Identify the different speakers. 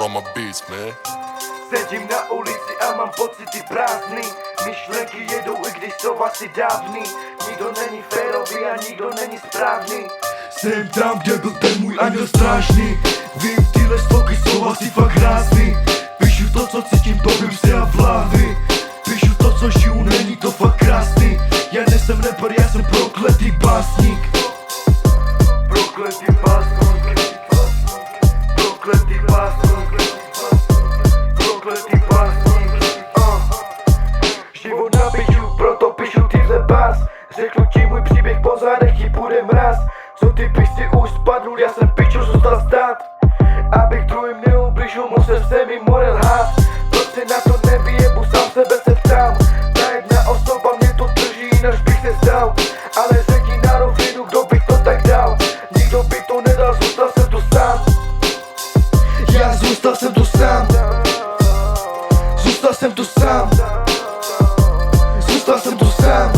Speaker 1: Mama Beats, man.
Speaker 2: Sedím na ulici a mám pocity prázdný. Myšlenky jedou, i když jsou asi dávný. Nikdo není férový a nikdo není správný. Jsem tam, kde byl ten můj anděl strážný. Vím, tyhle sloky jsou asi fakt krásný. Píšu to, co cítím, topím se a v hlavy. Píšu to, co žiju, není to fakt krásný. Já nejsem rapper, já jsem prokletý básník. Prokletý básník. Prokletý básník. Prokletý básník. Život na piču, proto píšu tyhle bás. Řeknu ti můj příběh, po zádech ti bude mraz. Co ty bys si už spadnul, já jsem piču zůstal stát. Abych druhým neubližil, musel se mi morel hát. Proč se na to nevyjebu, sám sebe se ptám. Ta jedna osoba mě to drží, jinak bych se zdal. Ale řekni na rovinu, kdo by to tak dal. Nikdo by to nedal, zůstal jsem tu sám. Já zůstal jsem tu sám. Zůstal jsem tu sám. Zůstal jsem tu sám.